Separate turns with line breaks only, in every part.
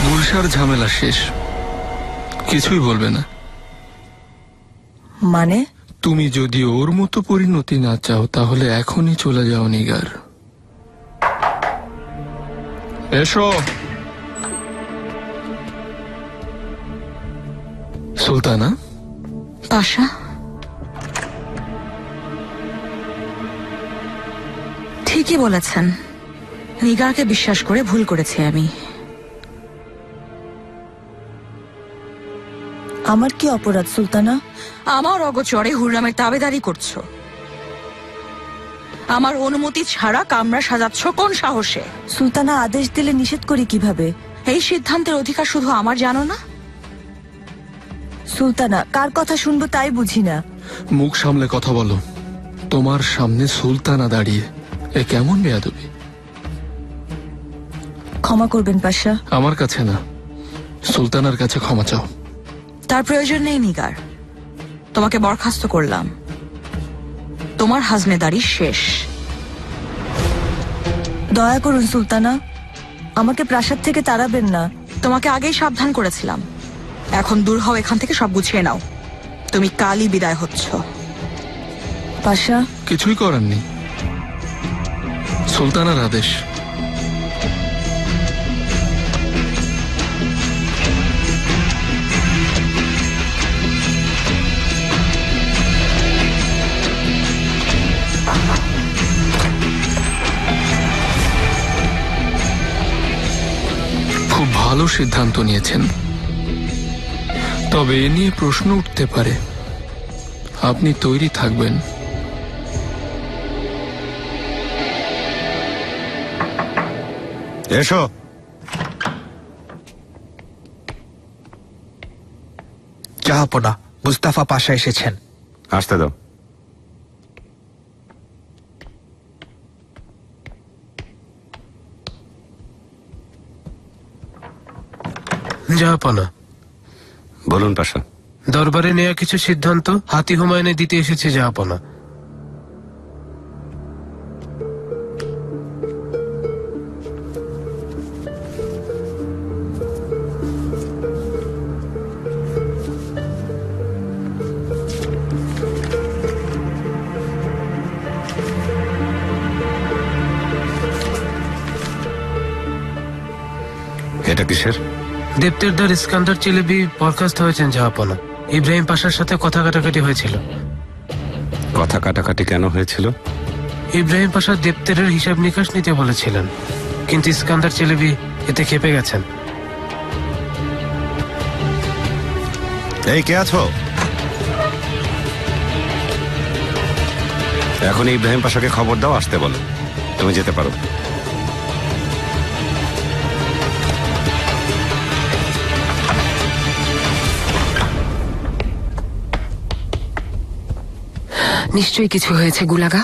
গুলশার ঝামেলা শেষ, কিছুই বলবে না।
মানে?
তুমি যদি ওর মতো পরিণতি না চাও তাহলে এখনই চলে যাও নিগার। এসো। সুলতানা।
পাশা, ঠিকই বলেছেন, নিগারকে বিশ্বাস করে ভুল করেছি আমি। আমার কি অপরাধ সুলতানা? আমার অগোচরে হুররামের তাবেদারি করছো, আমার অনুমতি ছাড়া কামরা সাজাচ্ছ কোন সাহসে? সুলতানা, আদেশ দিলে নিষেধ করি কিভাবে? এই সিদ্ধান্তের অধিকার শুধু আমার, জানো না? সুলতানা, কার কথা শুনবো তাই বুঝি না।
মুখ সামলে কথা বলো, তোমার সামনে সুলতানা দাঁড়িয়ে, এ কেমন বেয়াদবি?
ক্ষমা করবেন পাশা।
আমার কাছে না, সুলতানার কাছে ক্ষমা চাও।
তার প্রয়োজন নেই নিগার, তোমাকে বরখাস্ত করলাম, তোমার হাজমেদারি শেষ। দয়া করুন সুলতানা, আমাকে প্রাসাদ থেকে তাড়াবেন না। তোমাকে আগেই সাবধান করেছিলাম, এখন দূর হও এখান থেকে, সব গুছিয়ে নাও, তুমি কালই বিদায় হচ্ছ। পাশা,
কিছুই করার নেই, সুলতানার আদেশ। খুব ভালো সিদ্ধান্ত নিয়েছেন, তবে এ নিয়ে প্রশ্ন উঠতে পারে, আপনি তৈরি থাকবেন?
এসো।
জাহাপনা, মুস্তাফা পাশা এসেছেন।
আসতে দাও।
জাহাপনা।
বলুন পাশা।
দরবারে নেওয়া কিছু সিদ্ধান্ত হাতি হুমায়ুনে দিতে এসেছে জাহাপনা।
এটা কিসের?
দেবতেরদার ইস্কান্দার চেলেবি বরখাস্ত হয়েছেন জাহাপনা। ইব্রাহিম পাশার সাথে কথা কাটাকাটি হয়েছিল।
কথা কাটাকাটি কেন হয়েছিল?
ইব্রাহিম পাশা দেবতেরের হিসাব নিকাশ নিতে বলেছিলেন, কিন্তু ইস্কান্দার চেলেবি এতে খেপে গেছেন।
এই কে আছো? এখন ইব্রাহিম পাশাকে খবর দাও, আসতে বলো। তুমি যেতে পারো।
নিশ্চয়ই কিছু হয়েছে গুলাগা।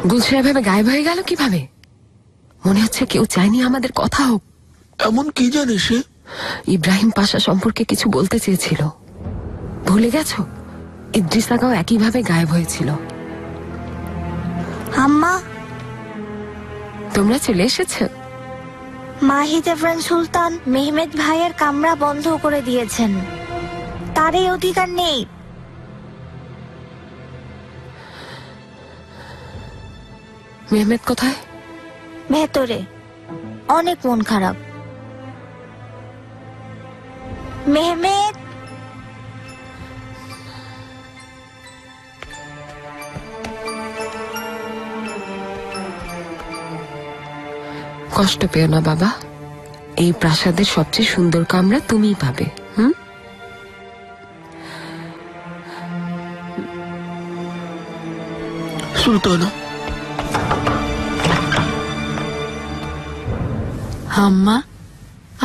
গুলশা এভাবে গায়েব হয়ে গেল কিভাবে? মনে হচ্ছে কেউ চায়নি আমাদের কথা হোক।
এমন কি জানে সে?
ইব্রাহিম পাশা সম্পর্কে কিছু বলতে চেয়েছিল, ভুলে গেছো? ইদ্রিস আগাও একইভাবে গায়েব হয়েছিল।
আম্মা,
তোমরা চলে এসেছো?
মাহিদ এফরান সুলতান মেহমেদ ভাইয়ের কামরা বন্ধ করে দিয়েছেন, তার এই অধিকার নেই।
মেহমেদ কোথায়?
ভেতরে, অনেক মন খারাপ। মেহমেদ,
কষ্ট পেও না বাবা, এই প্রাসাদের সবচেয়ে সুন্দর কামরা তুমিই পাবে।
সুলতানা।
আম্মা,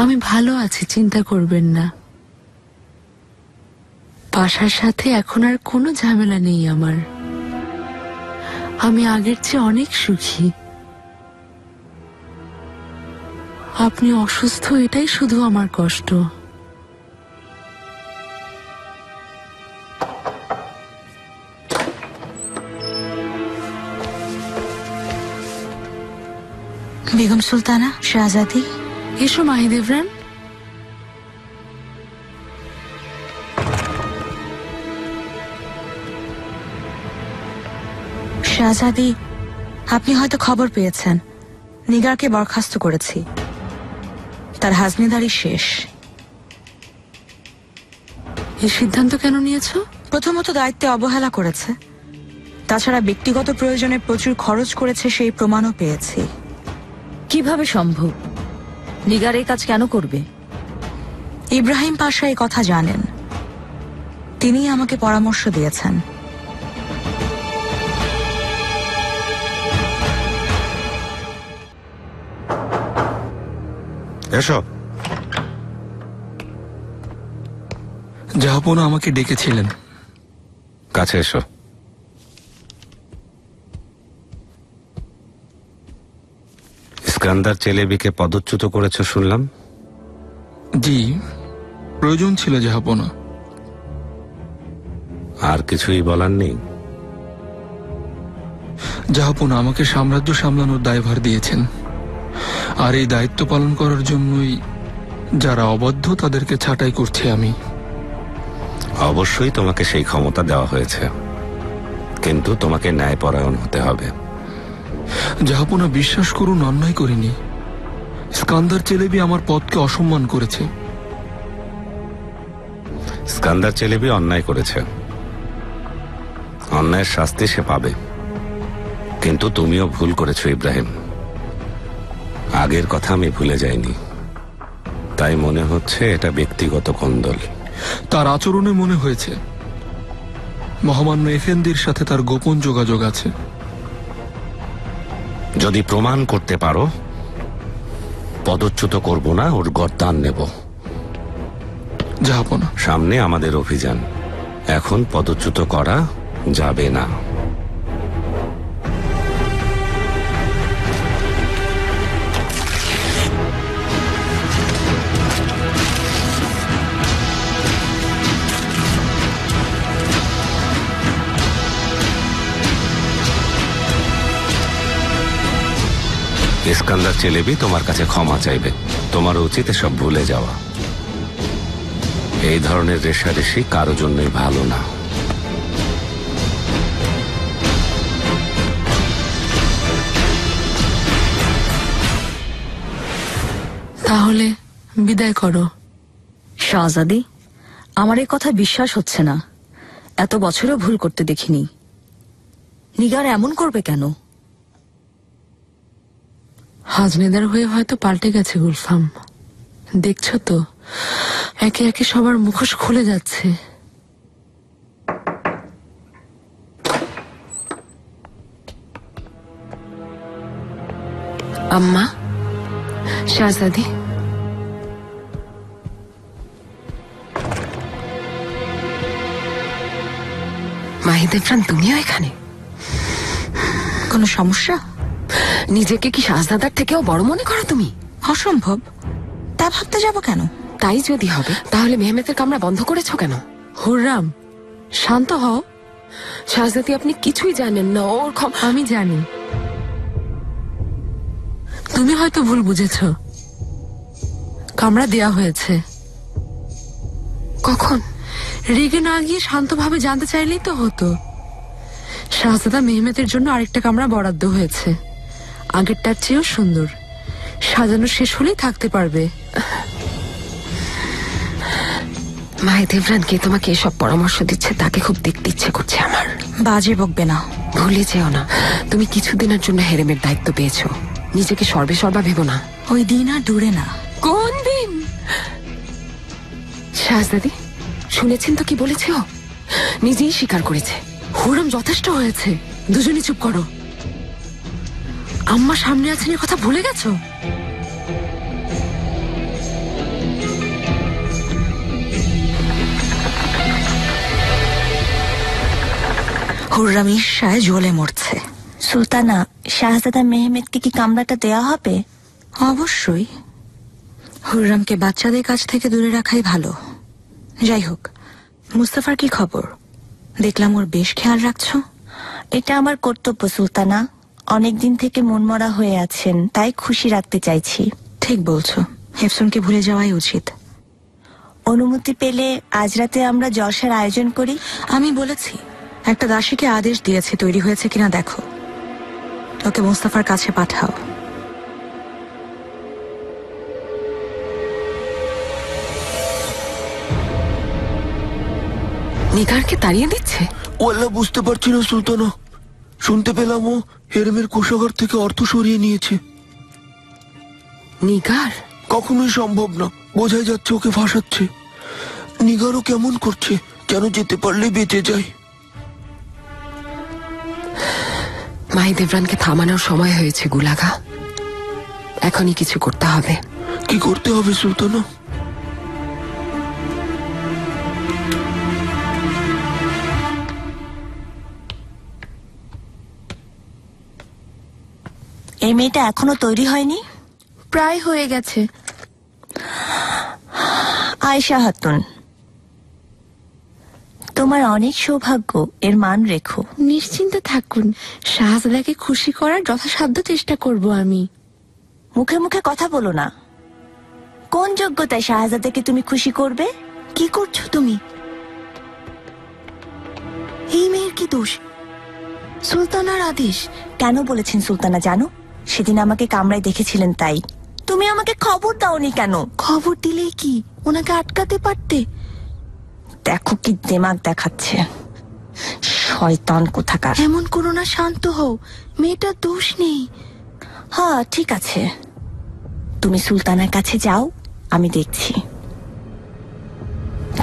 আমি ভালো আছি, চিন্তা করবেন না। পাশার সাথে এখন আর কোনো ঝামেলা নেই আমার। আমি আগের চেয়ে অনেক সুখী। আপনি অসুস্থ, এটাই শুধু আমার কষ্ট।
বেগম সুলতানা, শাহজাদি।
এসো মাহিদ এফরান।
শাহজাদি, আপনি হয়তো খবর পেয়েছেন নিগারকে বরখাস্ত করেছি। তার হাজনেদারি শেষ।
এই সিদ্ধান্ত কেন নিয়েছো?
প্রথমত দায়িত্বে অবহেলা করেছে, তাছাড়া ব্যক্তিগত প্রয়োজনে প্রচুর খরচ করেছে সেই প্রমাণও পেয়েছি।
কিভাবে সম্ভব? নিগার এই কাজ কেন করবে?
ইব্রাহিম পাশা এই কথা জানেন, তিনি আমাকে পরামর্শ দিয়েছেন।
এসো।
জাহাপনা আমাকে ডেকেছিলেন।
কাছে এসো। ইস্কান্দার চেলেবিকে পদচ্যুত করেছো শুনলাম।
জি, প্রয়োজন ছিল জাহাপনা।
আর কিছুই বলার নেই?
জাহাপনা আমাকে সাম্রাজ্য সামলানোর দায়ভার দিয়েছেন, আর এই দায়িত্ব পালন করার জন্যই যারা অবাধ্য তাদেরকে ছাঁটাই করছি আমি।
অবশ্যই তোমাকে সেই ক্ষমতা দেওয়া হয়েছে, কিন্তু তোমাকে ন্যায়পরায়ণ হতে হবে।
জাহাপনা বিশ্বাস করুন, অন্যায় করিনি। ইস্কান্দার চেলেবি আমার পদকে অসম্মান করেছে।
ইস্কান্দার চেলেবি অন্যায় করেছে, অন্যায়ের শাস্তি সে পাবে। কিন্তু তুমিও ভুল করেছো ইব্রাহিম। আগের কথা আমি ভুলে যাইনি, তাই মনে হচ্ছে এটা ব্যক্তিগত কোন্দল।
তার আচরণে মনে হয়েছে মহামান্য এফেন্দির সাথে তার গোপন যোগাযোগ আছে।
যদি প্রমাণ করতে পারো, পদচ্যুত করব না, ওর গর্দান নেব।
জাহাপনা,
সামনে আমাদের অভিযান, এখন পদচ্যুত করা যাবে না। ইস্কান্দার চেলেবি তোমার কাছে ক্ষমা চাইবে। তোমার উচিত এসব ভুলে যাওয়া। এই ধরনের রেষারেষি কারো জন্যই ভালো না।
তাহলে বিদায় করো।
শাহজাদি, আমার এই কথা বিশ্বাস হচ্ছে না। এত বছরও ভুল করতে দেখিনি। নিগার এমন করবে কেন?
হাজনেদার হয়ে হয়তো পাল্টে গেছে গুলফাম। দেখছো তো, একে একে সবার মুখোশ খুলে যাচ্ছে।
আম্মা, শাহজাদি, মাহিদেবরান, তুমিও এখানে?
কোনো সমস্যা?
নিজেকে কি শাহজাদার থেকেও বড় মনে করো তুমি?
অসম্ভব। তা ভাবতে যাব কেন?
তাই যদি হবে, তাহলে মেহমেতের কামরা বন্ধ করেছো কেন?
হুররাম, শান্ত হও।
শাহজাদি, আপনি কিছুই জানেন না। ওর
আমি জানি। তুমি হয়তো ভুল বুঝেছ। কামরা দেয়া হয়েছে।
কখন?
রেগে না গিয়ে শান্তভাবে জানতে চাইলেই তো হতো। শাহজাদা মেহমেতের জন্য আরেকটা কামরা বরাদ্দ হয়েছে, আগেরটার চেয়েও সুন্দর। সাজানো শেষ হলেই থাকতে পারবে।
মাহিদেবরান কে তোমাকে এসব পরামর্শ দিচ্ছে তাকে খুব দেখতে ইচ্ছে করছে আমার।
বাজে বকবে না।
ভুলে যেও না, তুমি কিছুদিনের জন্য হেরেমের দায়িত্ব পেয়েছো। নিজেকে সর্বে সর্বা ভেবো না।
ওই দিন আর দূরে না।
কোন দিন? শাহজাদি, শুনেছেন তো কি বলেছে ও? নিজেই স্বীকার করেছে।
হুররাম, যথেষ্ট হয়েছে। দুজনই চুপ করো। আম্মা সামনে আছেন, এ কথা ভুলে গেছো?
হুররাম ঈর্ষায় জ্বলে মরছে।
সুলতানা, শাহজাদা মেহমেদকে কি কামরাটা দেয়া হবে?
অবশ্যই। হুররামকে বাচ্চাদের কাছ থেকে দূরে রাখাই ভালো। যাই হোক, মুস্তাফার কি খবর? দেখলাম ওর বেশ খেয়াল রাখছো।
এটা আমার কর্তব্য সুলতানা। অনেকদিন থেকে মনমরা হয়ে আছেন, তাই খুশি রাখতে চাইছি।
ঠিক বলছো, হেফসুনকে ভুলে যাওয়াই উচিত।
অনুমতি পেলে আজ রাতে আমরা জলসার আয়োজন করি।
আমি বলেছি, একটা দাসীকে আদেশ দিয়েছি, তৈরি হয়েছে কিনা দেখো। ওকে মোস্তাফার কাছে পাঠাও।
নিগারকে তাড়িয়ে দিচ্ছে?
ওয়াল্লাহ বুঝতে পারছি না সুলতানা। শুনতে পেলাম ও হেরেমের কোষাগার থেকে অর্থ সরিয়ে নিয়েছে।
নিগার?
কখনোই সম্ভব না, বোঝাই যাচ্ছে ওকে ফাঁসাচ্ছে। নিগারও কেমন করছে, কেন যেতে পারলে বেঁচে যায়।
মাহি দেবরানকে থামানোর সময় হয়েছে গুলাগা, এখনই কিছু করতে হবে।
কি করতে হবে সুলতানা?
এই মেয়েটা এখনো তৈরি হয়নি?
প্রায় হয়ে গেছে।
আয়েশা খাতুন, তোমার অনেক সৌভাগ্য, এর মান রেখো।
নিশ্চিন্তে থাকুন, শাহজাদাকে খুশি করার যথাসাধ্য চেষ্টা করব আমি।
মুখে মুখে কথা বলো না। কোন যোগ্যতায় শাহজাদাকে তুমি খুশি করবে? কি করছো তুমি? এই মেয়ের কি দোষ? সুলতানার আদেশ। কেন বলেছেন সুলতানা জানো? সেদিন আমাকে কামরায় দেখেছিলেন তাই। তুমি আমাকে খবর দাওনি কেন?
খবর দিলেই কি ওনাকে আটকাতে পারতে?
দেখো কি দেমাগ দেখাচ্ছে, শয়তান কোথাকার।
এমন করো না, শান্ত হও, মেয়েটার দোষ নেই।
হ্যাঁ ঠিক আছে, তুমি সুলতানার কাছে যাও, আমি দেখছি।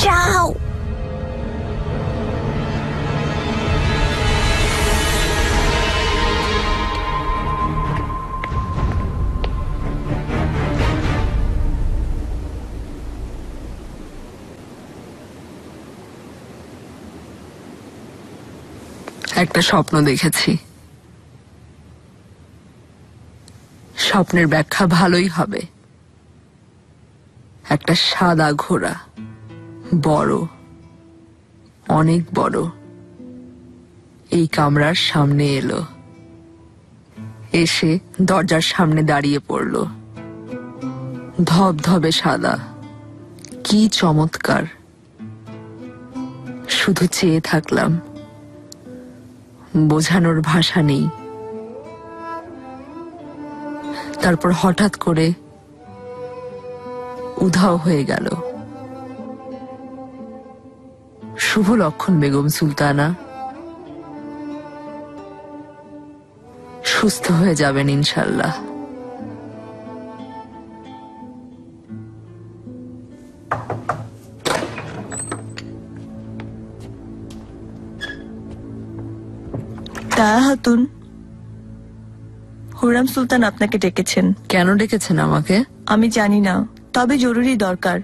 যাও।
একটা স্বপ্ন দেখেছি। স্বপ্নের ব্যাখ্যা ভালোই হবে। একটা সাদা ঘোড়া, বড়, অনেক বড়, এই কামরার সামনে এলো, এসে দরজার সামনে দাঁড়িয়ে পড়ল। ধবধবে সাদা, কি চমৎকার! শুধু চেয়ে থাকলাম, বোঝানোর ভাষা নেই। তারপর হঠাৎ করে উধাও হয়ে গেল। শুভ লক্ষণ বেগম সুলতানা। সুস্থ হয়ে যাবেন ইনশাল্লাহ।
তায়া খাতুন, হুররাম সুলতান আপনাকে ডেকেছেন।
কেন ডেকেছেন আমাকে?
আমি জানি না, তবে জরুরি দরকার।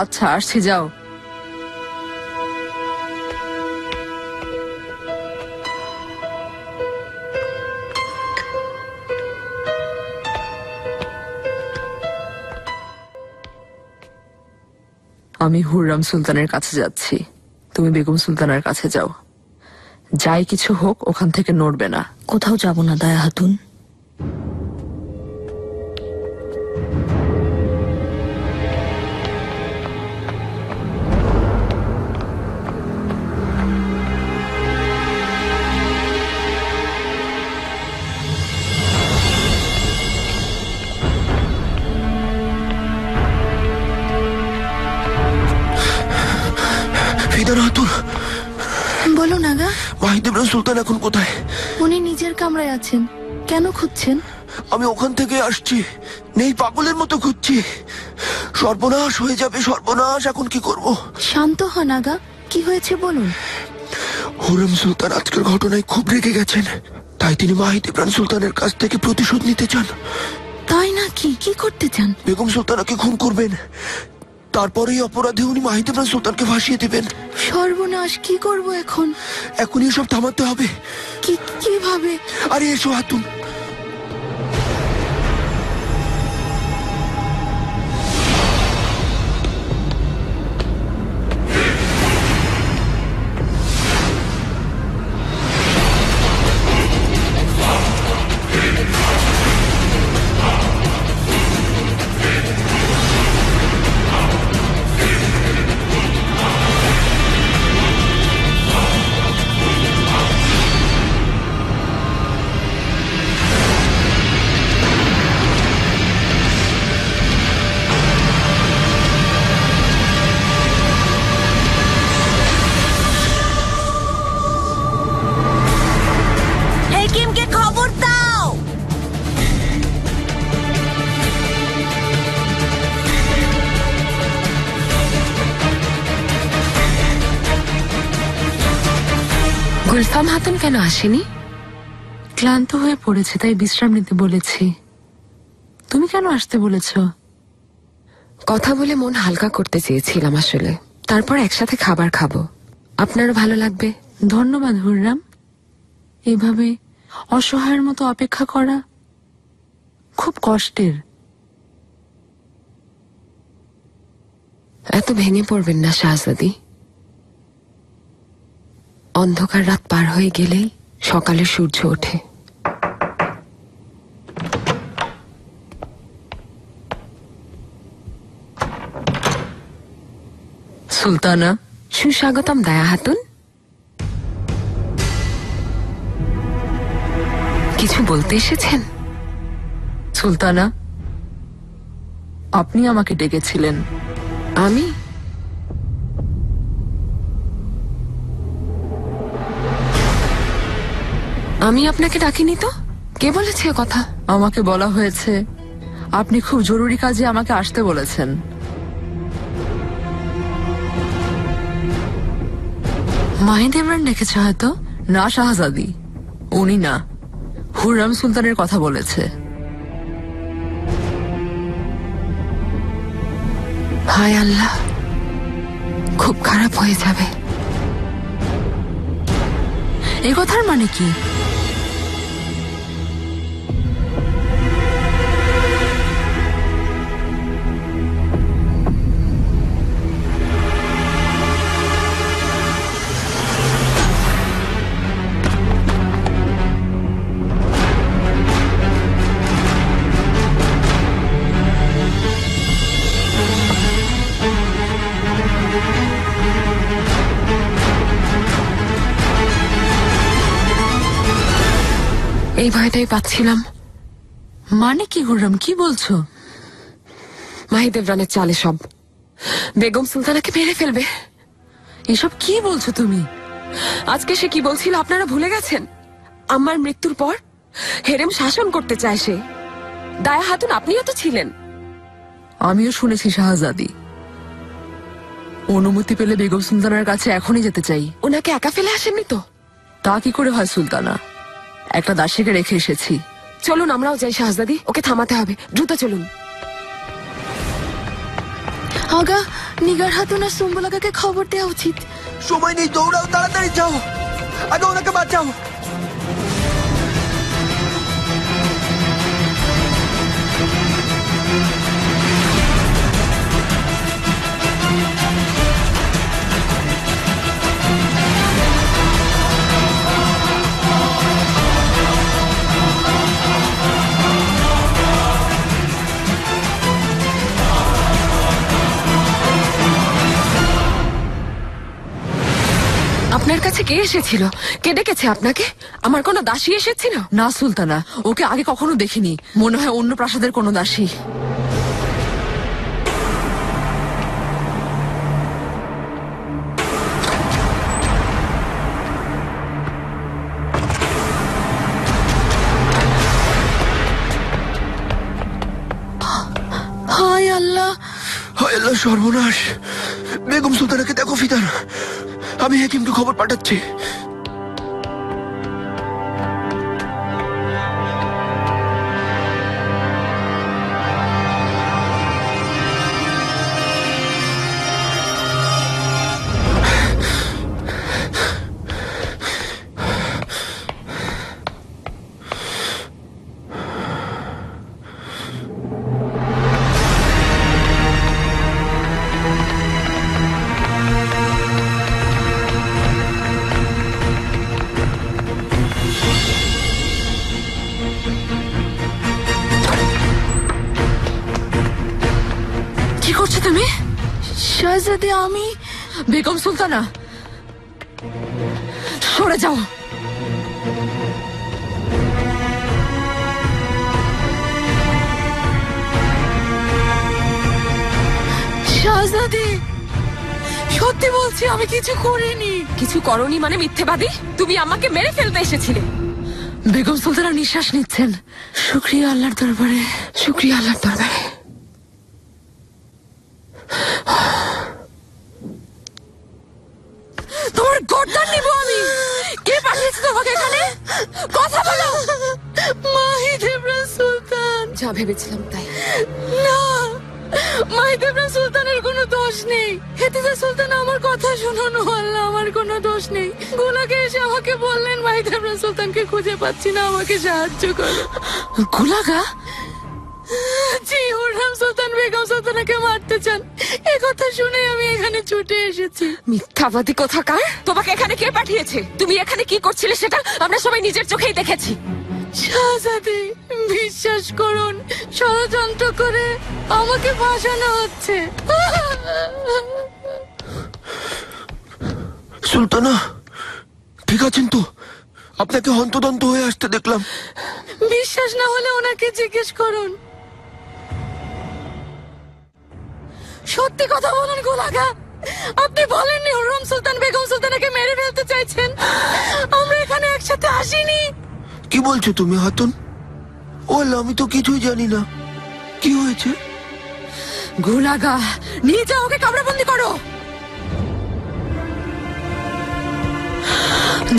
আচ্ছা আসছি, যাও। আমি হুররাম সুলতানের কাছে যাচ্ছি, তুমি বেগম সুলতানের কাছে যাও। যাই কিছু হোক, ওখান থেকে নড়বে না।
কোথাও যাব না দায়া খাতুন।
ফিদার খাতুন,
বলো নাগা।
মাহি দেবরান সুলতান এখন কোথায়?
উনি নিজের কামরায় আছেন। কেন খুঁজছেন?
আমি ওখান থেকে আসছি, নেই, পাগলের মতো খুঁজছি। সর্বনাশ হয়ে যাবে, সর্বনাশ। এখন কি করব?
শান্ত হ নাগা, কি হয়েছে বলুন।
হুররাম সুলতান আজকের ঘটনায় খুব রেগে গেছেন, তাই তিনি মাহি দেবরান সুলতানের কাছ থেকে প্রতিশোধ নিতে চান।
তাই নাকি? কি করতে চান?
বেগম সুলতানাকে খুন করবেন, তারপরেই অপরাধী উনি মাহি দেবরান সুলতানকে ভাসিয়ে দেবেন।
সর্বনাশ, কি করব এখন?
এখনই এসব থামাতে হবে।
কিভাবে?
আরে এসো হাতুন।
গুলফাম হাতুন কেন আসেনি?
ক্লান্ত হয়ে পড়েছে, তাই বিশ্রাম নিতে বলেছি। তুমি কেন আসতে বলেছ?
কথা বলে মন হালকা করতে চেয়েছিলাম আসলে। তারপর একসাথে খাবার খাবো, আপনারও ভালো লাগবে।
ধন্যবাদ হুররাম। এভাবে অসহায়ের মতো অপেক্ষা করা খুব কষ্টের।
এত ভেঙে পড়বেন না শাহজাদি। অন্ধকার রাত পার হয়ে গেলেই সকালে সূর্য ওঠে।
সুলতানা,
সুস্বাগতম দায়া হাতুন। কিছু বলতে এসেছেন?
সুলতানা, আপনি আমাকে ডেকেছিলেন।
আমি? আমি আপনাকে ডাকিনি তো। কে বলেছে এ কথা?
আমাকে বলা হয়েছে আপনি খুব জরুরি কাজে আমাকে আসতে বলেছেন। মাহিদ ইমরান ডেকেছে হয়তো। না শাহজাদি, উনি না, হুররাম সুলতানের কথা বলেছে।
হায় আল্লাহ, খুব খারাপ হয়ে যাবে।
এই কথার মানে কি?
এই ভয়টাই পাচ্ছিলাম।
মানে কি হুররাম, কি বলছো?
মাহিদ ইমরানের চালে সব। বেগম সুলতানাকে মেরে ফেলবে।
এসব কি বলছো তুমি?
আজকে সে কি বলছিল আপনারা ভুলে গেছেন? আমার মৃত্যুর পর হেরেম শাসন করতে চায় সে। দায়া হাতুন, আপনিও তো ছিলেন।
আমিও শুনেছি শাহজাদি। অনুমতি পেলে বেগম সুলতানার কাছে এখনই যেতে চাই।
ওনাকে একা ফেলে আসেননি তো?
তা কি করে হয় সুলতানা? একটা দাসীকে রেখে এসেছি।
চলুন আমরাও যাই শাহজাদি, ওকে থামাতে হবে। দ্রুত চলুন।
আগা, নিগার হাতুন আর সুম্বুলাকাকে খবর দেওয়া উচিত।
সময় নেই, দৌড়াও, তাড়াতাড়ি যাও, আগে ওনাকে বাঁচাও।
আপনার কাছে কে এসেছিল? কে ডেকেছে আপনাকে? আমার কোনো দাসী এসেছিল?
না সুলতানা, ওকে আগে কখনো দেখিনি। মনে হয় অন্য প্রাসাদের কোনো দাসী।
হায় আল্লাহ,
হায় আল্লাহ, সর্বনাশ। বেগম সুলতানাকে দেখো ফিদার, আমি হাকিমকে খবর পাঠাচ্ছি।
কি করছো তুমি?
শাহজাদি, আমি।
বেগম সুলতানা, সরে যাও।
শাহজাদি,
সত্যি বলছি, আমি কিছু করিনি।
কিছু করনি মানে মিথ্যেবাদী? তুমি আমাকে মেরে ফেলতে এসেছিলে।
বেগম সুলতানা নিঃশ্বাস নিচ্ছেন। শুক্রিয়া আল্লাহর দরবারে,
শুক্রিয়া আল্লাহর দরবারে।
তোমার গর্দান নিব আমি। কে কথা বলো। মাহিদেবরা সুলতান।
যা ভেবেছিলাম তাই।
না, মাহিদেবরা সুলতানের কোনো দোষ নেই। হেতিজা সুলতান আমার কথা শুনুন, আল্লাহ আমার কোনো দোষ নেই। গুলাকে এসে আমাকে বললেন মাহিদেবরা সুলতানকে খুঁজে পাচ্ছি না, আমাকে সাহায্য করো। গুলাগা? জি, হুররাম সুলতান বেগম সুলতানাকে মারতে চান। এই কথা শুনে আমি এখানে ছুটে এসেছি।
মিথ্যাবাদী কোথাকার! তোমাকে এখানে কে পাঠিয়েছে? তুমি এখানে কি করছিলে সেটা আমরা সবাই নিজের চোখেই দেখেছি।
শাহজাদি, বিশ্বাস করুন, ষড়যন্ত্র করে আমাকে ফাঁসানো হচ্ছে।
সুলতানা ঠিক আছেন তো? আপনাকে হন্তদন্ত হয়ে আসতে দেখলাম।
বিশ্বাস না হলে ওনাকে জিজ্ঞেস করুন। সত্যি কথা বলুন গোলাগা, আপনি বলেননি হুররাম সুলতান বেগম সুলতানাকে মেরে ফেলতে চাইছেন? আমরা এখানে একসাথে আসিনি।
কি বলছো তুমি হাতুন? ওলা, আমি তো কিছুই জানি না। কি হয়েছে?
গোলাগা, নিয়ে যাও ওকে, কামরাবন্দি করো।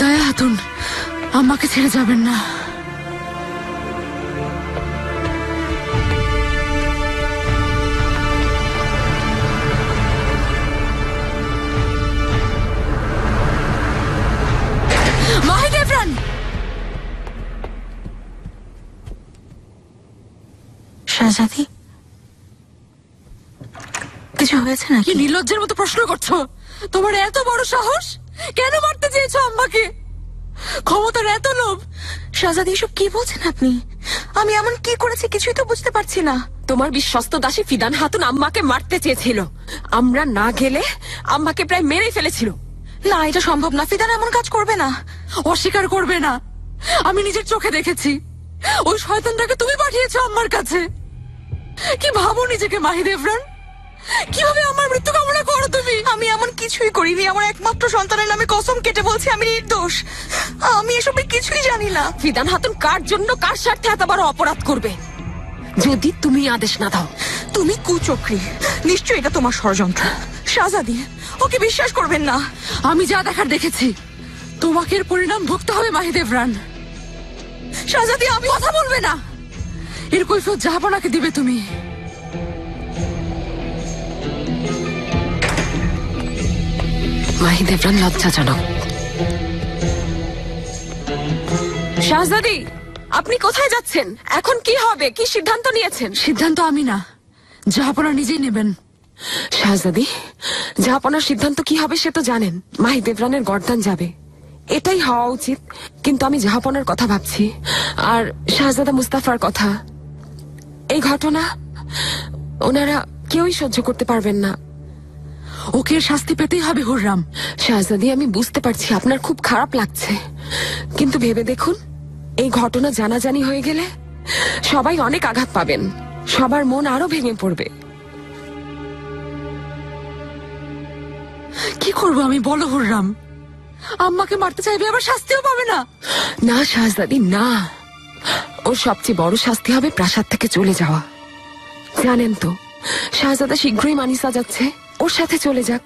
দয়া হাতুন, আমাকে ছেড়ে যাবেন না। মাহিদেবরান!
শাহজাদি, কিছু হয়েছে
কি
নাকি?
নির্লজ্জের মতো প্রশ্ন করছো? তোমার এত বড় সাহস! কেন মারতে চেয়েছো আম্মাকে? ক্ষমতার এত লোভ!
শাহজাদি, এসব কি বলছেন আপনি? আমি এমন কি করেছি কিছুই তো বুঝতে পারছি না।
তোমার বিশ্বস্ত দাসী ফিদান হাতুন আম্মাকে মারতে চেয়েছিল। আমরা না গেলে আম্মাকে প্রায় মেরে ফেলেছিল।
না, এটা সম্ভব না। ফিদান এমন কাজ করবে না।
অস্বীকার করবে না, আমি নিজের চোখে দেখেছি। ওই শয়তানটাকে তুমি পাঠিয়েছো আম্মার কাছে। কি ভাবো নিজেকে মাহিদেবরান? কিভাবে আমার মৃত্যু কামনা করো তুমি?
আমি এমন কিছুই করিনি। আমার একমাত্র সন্তানের নামে কসম কেটে বলছি আমি নির্দোষ। আমি এসবের কিছুই জানি না।
ফিদান হাতুন কার জন্য, কার স্বার্থে এত বড় অপরাধ করবে যদি তুমি আদেশ না দাও?
তুমি কুচক্রী, নিশ্চয়ই এটা তোমার ষড়যন্ত্র। শাহজাদি, ওকে বিশ্বাস করবেন না।
আমি যা দেখার দেখেছি, তোমাকে এর পরিণাম ভুগতে হবে মাহিদেবরান।
শাহজাদি, আমি
কথা বলবে না। এর কৈফিয়ত জাহাপনাকে দিবে তুমি।
মাহিদেবরান লজ্জাজনক। শাহজাদি, আপনি কোথায় যাচ্ছেন? এখন কি হবে? কি সিদ্ধান্ত নিয়েছেন?
সিদ্ধান্ত আমি না, জাহাপনা নিজেই নেবেন।
শাহজাদি, জাহাপনার সিদ্ধান্ত কি হবে সে তো জানেন। মাহিদেবরানের গর্দান যাবে, এটাই হওয়া উচিত। কিন্তু আমি জাহাপনার কথা ভাবছি, আর শাহজাদা মুস্তাফার কথা। এই ঘটনা ওনারা কেউই সহ্য করতে পারবেন না।
ওকে শাস্তি পেতেই হবে হুররাম।
শাহজাদি, আমি বুঝতে পারছি আপনার খুব খারাপ লাগছে, কিন্তু ভেবে দেখুন, এই ঘটনা জানাজানি হয়ে গেলে সবাই অনেক আঘাত পাবেন, সবার মন আরো ভেঙে পড়বে।
কি করবো আমি বলো হুররাম? আম্মাকে মারতে চাইবে, আবার শাস্তিও পাবে না।
না শাহজাদি, না। ওর সবচেয়ে বড় শাস্তি হবে প্রাসাদ থেকে চলে যাওয়া। জানেন তো, শাহজাদা শীঘ্রই মানিসা যাচ্ছে, ওর সাথে চলে যাক।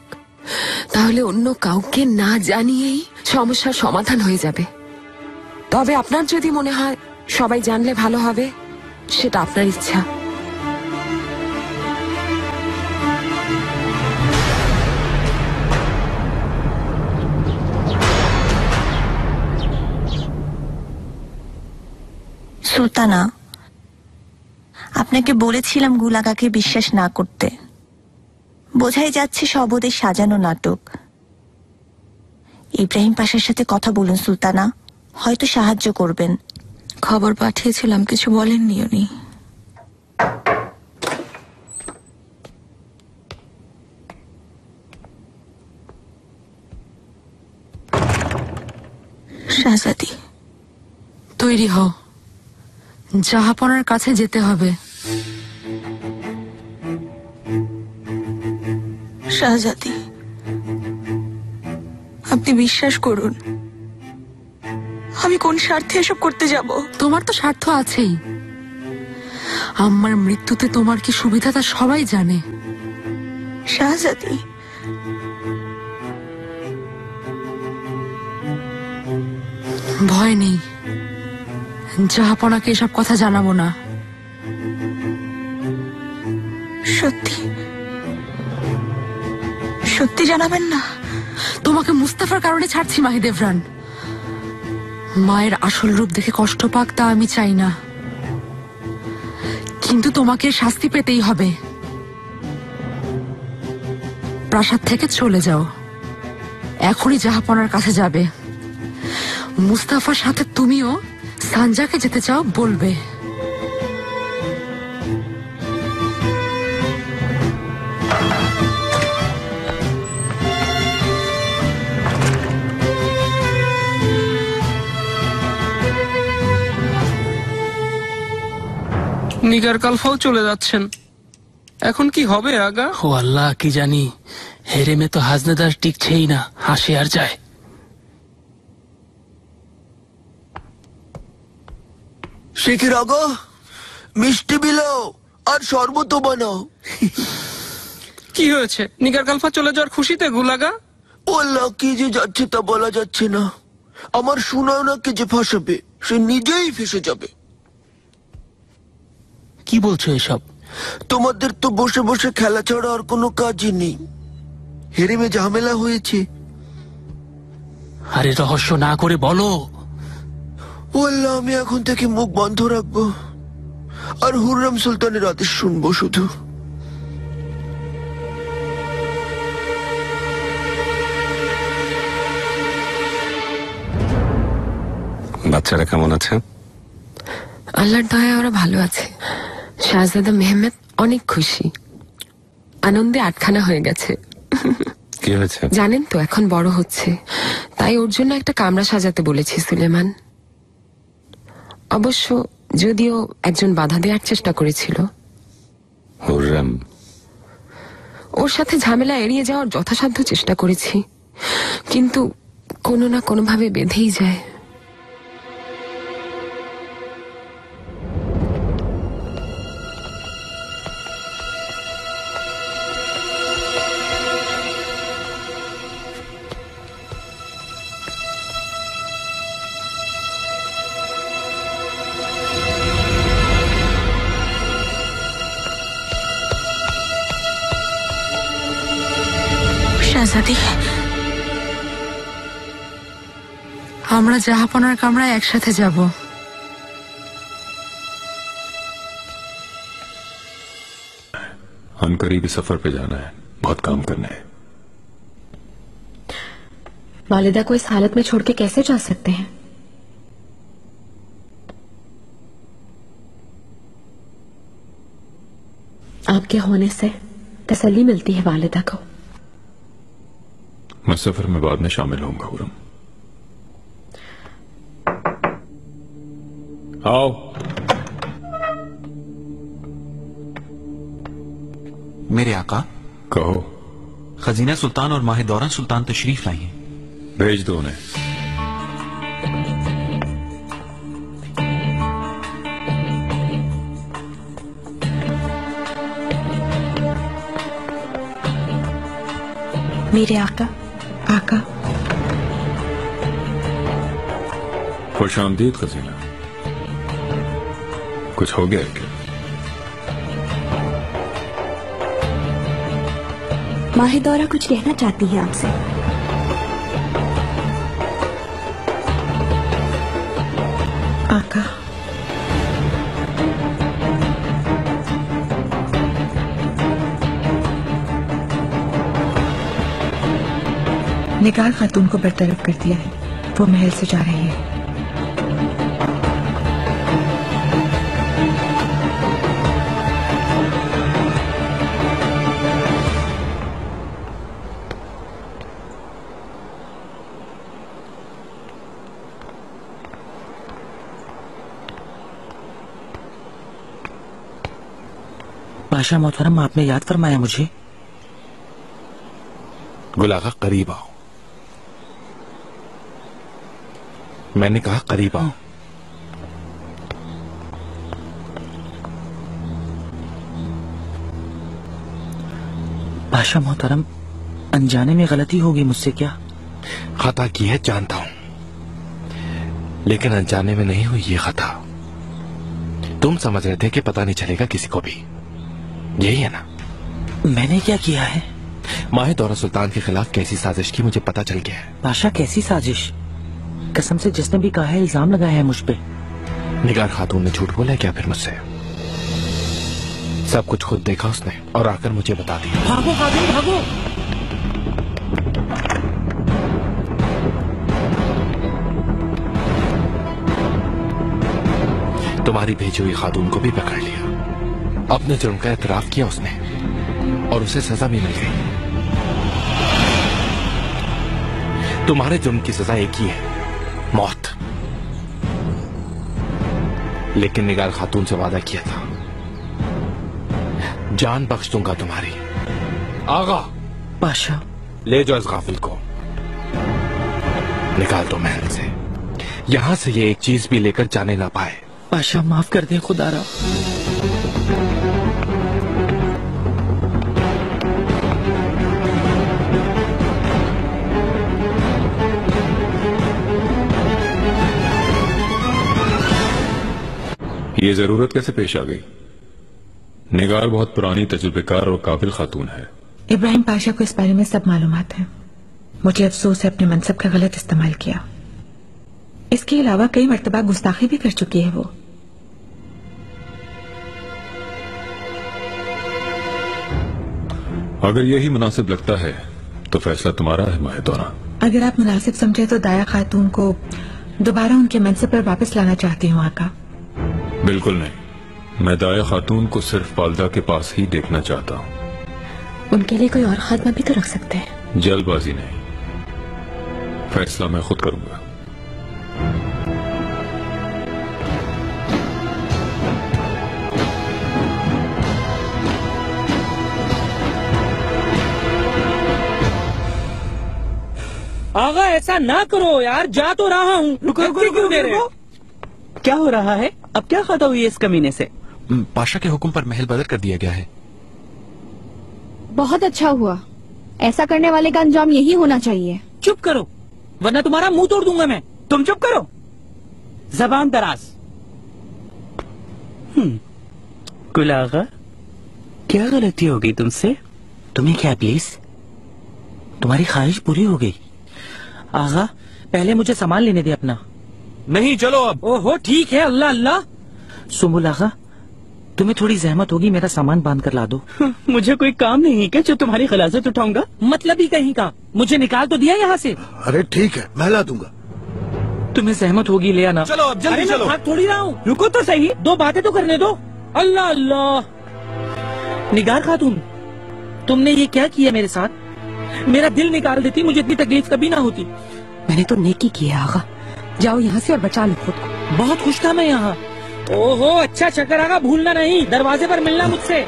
তাহলে অন্য কাউকে না জানিয়েই সমস্যার সমাধান হয়ে যাবে। তবে আপনার যদি মনে হয় সবাই জানলে ভালো হবে, সেটা আপনার ইচ্ছা।
সুলতানা, আপনাকে বলেছিলাম গুলাগাকে বিশ্বাস না করতে। বোঝাই যাচ্ছে সব ওদের সাজানো নাটক। ইব্রাহিম পাশার সাথে কথা বলুন সুলতানা, হয়তো সাহায্য করবেন। খবর পাঠিয়েছিলাম, কিছু বলেননি উনি। শাহজাদি,
তৈরি হও, জাহাপনার কাছে যেতে হবে।
শাহজাদি, আপনি বিশ্বাস করুন, আমি কোন স্বার্থে এসব করতে যাব?
তোমার তো স্বার্থ আছেই। আম্মার মৃত্যুতে তোমার কি সুবিধা তা সবাই জানে।
শাহজাদি,
ভয় নেই, জাহাপনাকে এসব কথা জানাবো না।
সত্যি সত্যি জানাবেন না?
তোমাকে মুস্তাফার কারণে ছাড়ছি মাহিদেভরান। মায়ের আসল রূপ দেখে কষ্ট পাক তা আমি চাই না, কিন্তু তোমাকে শাস্তি পেতেই হবে। প্রাসাদ থেকে চলে যাও, এখনই জাহাপনার কাছে যাবে। মুস্তাফার সাথে তুমিও সানজাকে যেতে চাও বলবে।
নিগার কালফাও চলে যাচ্ছেন, এখন কি হবে আগা?
ও আল্লাহ, কি জানি। হেরেমে তো হাজনেদার টিকছেই না, হাসে আর যায়।
শেখের আগা, মিষ্টি বিলাও আর শরবতও বানাও।
কি হয়েছে? নিগার কালফা চলে যাওয়ার খুশিতে গুলাগা?
ও আল্লাহ, কি যে যাচ্ছে তা বলা যাচ্ছে না। আমার সুনয়নাকে যে ফাঁসাবে সে নিজেই ফেসে যাবে।
কি বলছো এসব?
তোমাদের তো বসে বসে খেলা ছাড়া আর কোনো কাজই নেই। হেরেমে ঝামেলা হয়েছে।
আরে রহস্য না করে বলো।
ও আল্লাহ, আমি এখন থেকে মুখ বন্ধ রাখবো আর হুররাম সুলতানের আদেশ শুনবো শুধু।
বাচ্চারা কেমন আছে?
আল্লাহর দয়ায় ওরা ভালো আছে। শাহজাদা মেহমেদ অনেক খুশি, আনন্দে আটখানা হয়ে গেছে।
কি হয়েছে?
জানেন তো, এখন বড় হচ্ছে, তাই ওর জন্য একটা কামরা সাজাতে বলেছি সুলেমান। অবশ্য যদিও একজন বাধা দেওয়ার চেষ্টা করেছিল।
হুররাম?
ওর সাথে ঝামেলা এড়িয়ে যাওয়ার যথাসাধ্য চেষ্টা করেছি, কিন্তু কোনো না কোনোভাবে বেঁধেই যায়।
শাহজাদি,
আমরা জাহাপনার কামরায় একসাথে যাব।
हम करीबी सफर पे जाना है, बहुत काम करना है।
वालिदा को इस हालत में छोड़ के कैसे जा सकते हैं? आपके होने से तसल्ली मिलती है वालिदा को।
मैं सफर में बाद में शामिल होऊंगा हुरम। आओ।
मेरे आका।
कहो।
खजीना सुल्तान और माहिदौरा सुल्तान तशरीफ लाई हैं।
भेज दो उन्हें।
मेरे आका। आका।
खुश आमदीद खजीना। कुछ हो गया क्या?
माहिदौरा कुछ कहना चाहती है आपसे। आका। निगार खातून को बरतरफ कर दिया है, वो महल से जा रही है।
बादशाह मोहतरम, आपने याद फरमाया मुझे।
गुलागा करीब आओ। मैंने कहा करीब आओ।
बादशाह मोहतरम, अनजाने में गलती होगी मुझसे क्या?
खता की है जानता हूं, लेकिन अनजाने में नहीं हुई ये खता। तुम समझ रहे थे कि पता नहीं चलेगा किसी को भी, यही है ना?
मैंने क्या किया है?
माहे दौरा सुल्तान के खिलाफ कैसी साजिश की मुझे पता चल गया है।
पाशा कैसी साजिश? कसम से जिसने भी कहा है इल्जाम लगाया है मुझ पे।
निगार खातून ने झूठ बोला क्या फिर मुझसे? सब कुछ खुद देखा उसने और आकर मुझे बता दिया।
भागो खातून भागो।
तुम्हारी भेजी हुई खातून को भी पकड़ लिया, अपने जुर्म का एतराफ किया उसने और उसे सजा भी मिल गई। तुम्हारे जुर्म की सजा एक ही है, मौत। लेकिन निगार खातून से वादा किया था, जान बख्श दूंगा तुम्हारी। आगा
पाशा,
ले जाओ इस गाफिल को, निकाल दो महल से, यहां से ये एक चीज भी लेकर जाने ना पाए।
पाशा माफ कर दे खुदारा।
ये जरूरत कैसे पेश आ गई? निगार बहुत पुरानी, तजुर्बेकार और काबिल खातून है।
इब्राहिम पाशा को इस बारे में सब मालूमात है। मुझे अफसोस है अपने मनसब का गलत इस्तेमाल किया। इसके अलावा कई मर्तबा गुस्ताखी भी कर चुकी है वो।
अगर यही मुनासिब लगता है तो फैसला तुम्हारा है माहे दौरा।
अगर आप मुनासिब समझे तो दाया खातून को दोबारा उनके मनसब पर वापस लाना चाहती हूँ आका।
बिल्कुल नहीं, मैं दाया खातून को सिर्फ वालदा के पास ही देखना चाहता हूँ।
उनके लिए कोई और खात्मा भी तो रख सकते हैं।
जल्दबाजी नहीं, फैसला मैं खुद करूंगा।
आगा ऐसा ना करो यार, जा तो रहा हूँ। रुको क्यों दे रहे हो? क्या हो रहा है? अब क्या खाता हुई है इस कमीने से?
पाशा के हुक्म पर महल बदर कर दिया गया है।
बहुत अच्छा हुआ, ऐसा करने वाले का अंजाम यही होना चाहिए।
चुप करो वरना तुम्हारा मुंह तोड़ दूंगा मैं। तुम चुप करो, जबान दराज। कुल आगा, क्या गलती हो गई तुमसे? तुम्हें क्या प्लीज? तुम्हारी ख्वाहिश पूरी हो गई। आगा पहले मुझे सामान लेने दे अपना।
नहीं चलो अब।
ओहो ठीक है, अल्लाह अल्लाह। सुमुल आगा, तुम्हें थोड़ी जहमत होगी, मेरा सामान बांध कर ला दो। मुझे कोई काम नहीं क्या जो तुम्हारी खलासत उठाऊंगा? मतलब ही कहीं का, मुझे निकाल तो दिया यहाँ से।
अरे ठीक है, मैं ला दूंगा।
तुम्हें जहमत होगी ले आना।
चलो अब जल्दी चलो।
भाग थोड़ी रहा हूँ, रुको तो सही, दो बातें तो करने दो। अल्लाह अल्लाह। निगार खातून, तुमने ये क्या किया मेरे साथ? मेरा दिल निकाल देती, मुझे इतनी तकलीफ कभी ना होती।
मैंने तो नेकी की है आगा, जाओ यहाँ से और बचा लो खुद को।
बहुत खुश था मैं यहाँ। ओहो अच्छा चक्कर आगा, भूलना नहीं, दरवाजे पर मिलना मुझसे।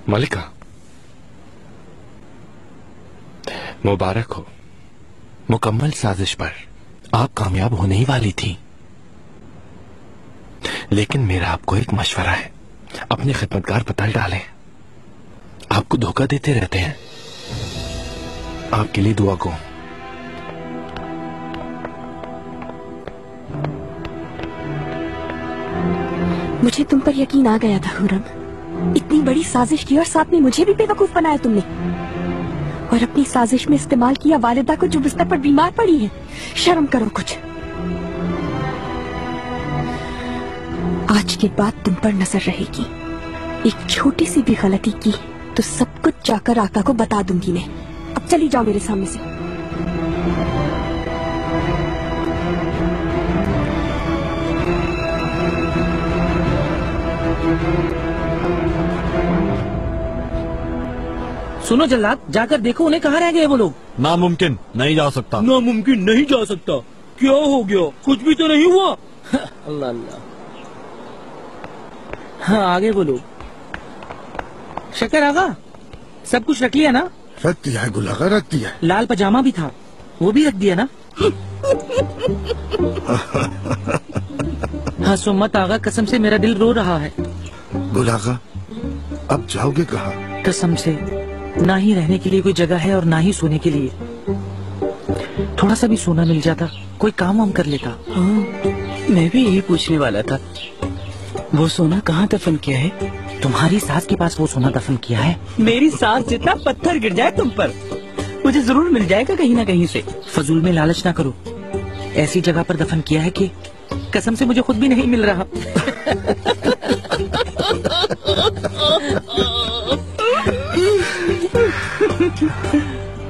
मलिका, मुबारक हो, मुकम्मल साजिश पर आप कामयाब होने ही वाली थी। लेकिन मेरा आपको एक मशवरा है, अपने खिदमतगार बदल डालें, आपको धोखा देते रहते हैं। आपके लिए दुआ को।
मुझे तुम पर यकीन आ गया था हुर्रम, इतनी बड़ी साजिश की और साथ में मुझे भी बेवकूफ बनाया तुमने, और अपनी साजिश में इस्तेमाल किया वालिदा को जो बिस्तर पर बीमार पड़ी है। शर्म करो कुछ। आज के बाद तुम पर नजर रहेगी, एक छोटी सी भी गलती की तो सब कुछ जाकर आका को बता दूंगी मैं। अब चली जाओ मेरे सामने से।
सुनो जल्लाद, जाकर देखो उन्हें कहाँ रह गए वो लोग।
नामुमकिन, नहीं जा सकता।
नामुमकिन नहीं जा सकता? क्या हो गया? कुछ भी तो नहीं हुआ। अल्लाह अल्लाह। हाँ आगे बोलो। शक्कर आगा, सब कुछ रख लिया ना?
रख दिया है गुलागा, रख दिया है।
लाल पजामा भी था, वो भी रख दिया ना? हंसो मत आगा, कसम से मेरा दिल रो रहा है।
गुल आगा, अब जाओगे कहाँ?
कसम से ना ही रहने के लिए कोई जगह है और ना ही सोने के लिए। थोड़ा सा भी सोना मिल जाता, कोई काम वाम कर लेता।
मैं भी यही पूछने वाला था, वो सोना कहाँ दफन किया है?
तुम्हारी सास के पास वो सोना दफन किया है।
मेरी सास जितना पत्थर गिर जाए तुम पर, मुझे जरूर मिल जाएगा कहीं ना कहीं से।
फजूल में लालच ना करो, ऐसी जगह पर दफन किया है कि कसम से मुझे खुद भी नहीं मिल रहा।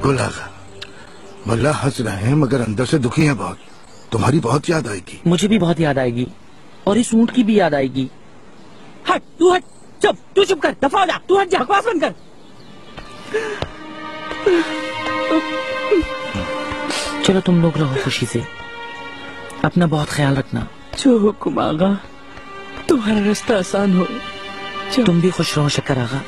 गुल आगा, मुल्ला हंस रहे हैं मगर अंदर से दुखी हैं बहुत। तुम्हारी बहुत याद आएगी।
मुझे भी बहुत याद आएगी और इस ऊंट की भी याद आएगी।
हट, तू हट, चुप, तू चुप कर, दफा हो जा, तू हट जा, बकवास बंद कर।
चलो तुम लोग रहो खुशी से, अपना बहुत ख्याल रखना।
जो हुकुम आगा, तुम्हारा रास्ता आसान हो।
तुम भी खुश रहो शक्कर आगा।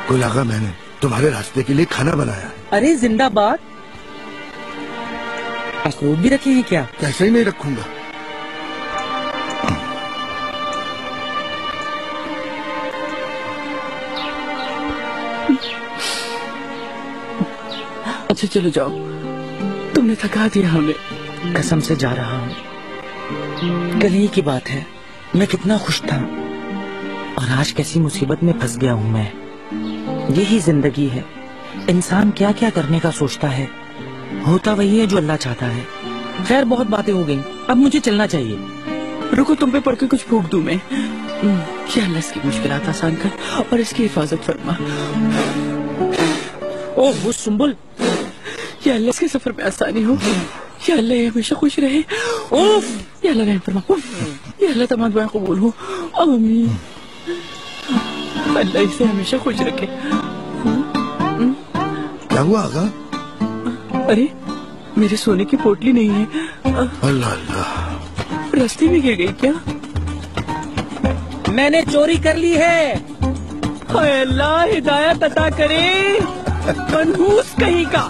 गुल आगा, मैंने तुम्हारे रास्ते के लिए खाना बनाया है।
अरे जिंदाबाद। अखरोट भी रखे हैं क्या?
कैसे ही नहीं रखूंगा।
अच्छा चलो जाओ, तुमने थका दिया हमें।
कसम से जा रहा हूँ। कल ही की बात है, मैं कितना खुश था और आज कैसी मुसीबत में फंस गया हूँ मैं। यही जिंदगी है, इंसान क्या क्या करने का सोचता है, होता वही है जो अल्लाह चाहता है। खैर बहुत बातें हो गई, अब मुझे चलना चाहिए।
रुको, तुम पे पढ़ के कुछ फूंक दूं मैं। या अल्लाह इसकी मुश्किलात आसान कर और इसकी हिफाजत फरमा।
ओह वो सुम्बुल,
या अल्लाह इसके सफर में आसानी हो। या अल्लाह ये हमेशा खुश रहे। उफ, या अल्लाह रहम फरमा। या अल्लाह तमाम दुआएं कबूल हो, आमीन। अल्लाह इसे हमेशा खुश रखे।
क्या हुआ आगा?
अरे मेरे सोने की पोटली नहीं है।
अल्लाह अल्लाह,
रास्ते में गिर गई क्या?
मैंने चोरी कर ली है।
हाय अल्लाह, हिदायत अता करे। मनहूस कहीं का।